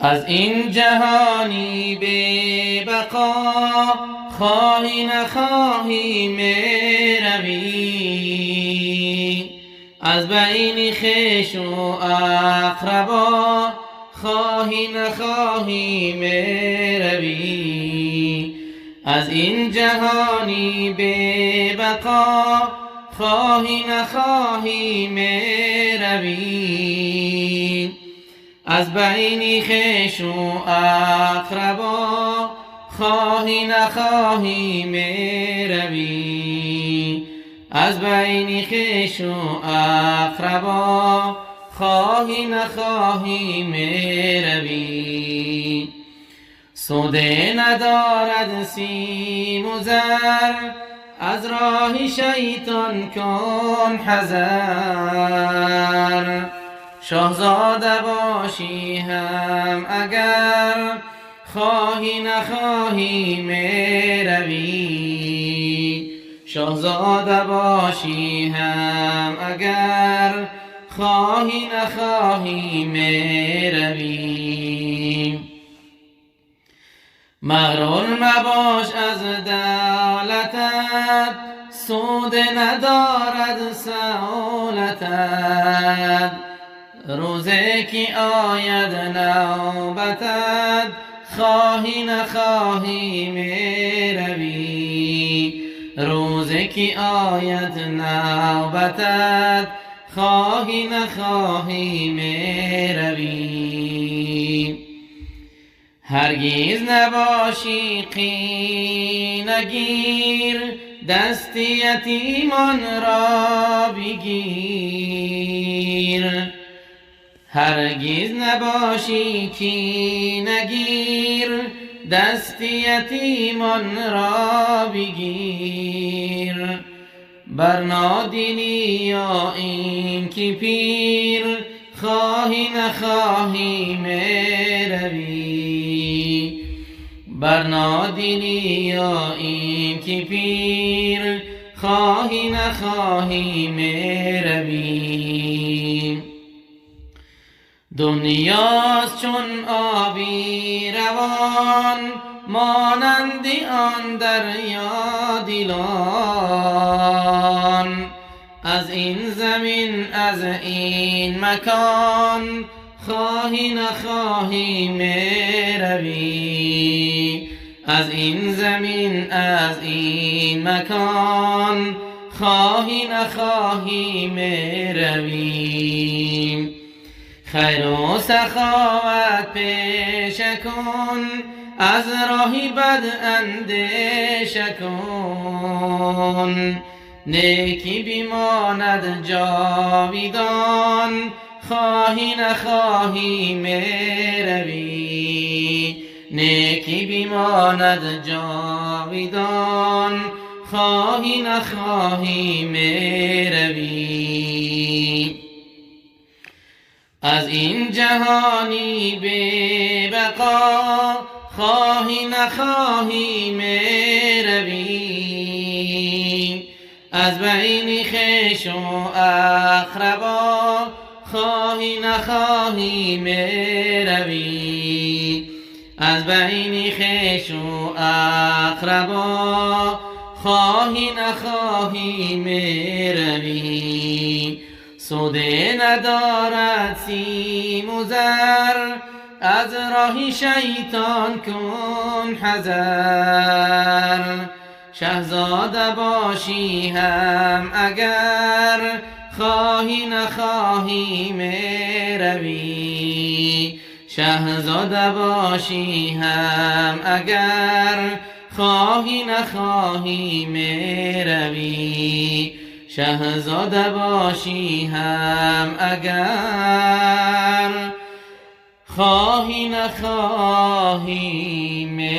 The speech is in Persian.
از این جهانی به بقا خواهی نخواهی میروی، از بین خویش و اقربا خواهی نخواهی میروی. از این جهانی به بقا خواهی نخواهی میروی، از بین خویش و اقربا خواهی نخواهی میروی، از بین خویش و اقربا خواهی نخواهی میروی. سوده ندارد سیم و زر، از راه شیطان کن حذر. شاهزاده باشی هم اگر خواهی نخواهی میروی، شاهزاده باشی هم اگر خواهی نخواهی میروی. مغرور مباش از دولتت، سود ندارد سهولتت. روزی که آید نوبتت خواهی نخواهی میروی، روزی که آید نوبتت خواهی نخواهی میروی. هرگز نباشی قینگیر، دست یتیمان را بگیر. هرگز نباشی کینگیر، دست یتیمان را بگیر. بر نادینی یا این که پیر خواهی نخواهی میروی، بر نادینی یا این که پیر خواهی نخواهی میروی. دنیاست چون آبی روان، مانند آن دریا دیلان. از این زمین از این مکان خواهی نخواهی میروی، از این زمین از این مکان خواهی نخواهی میروی. خیر و سخاوت پیش کن، از راهی بد اندیشه کن. نیکی بماند جاویدان، خواهی نخواهی میروی، نیکی بماند جاویدان خواهی نخواهی میروی. از این جهانی به بقا خواهی نخواهی میروی، از بین خویش و اقربا خواهی نخواهی میروی، از بین خویش و اقربا خواهی نخواهی میروی. سوده ندارد سیم و زر، از راه شیطان کن حذر. شهزاده باشی هم اگر خواهی نخواهی میروی، شهزاده باشی هم اگر خواهی نخواهی میروی، شهزاده باشی هم اگر خواهی نخواهی میروی.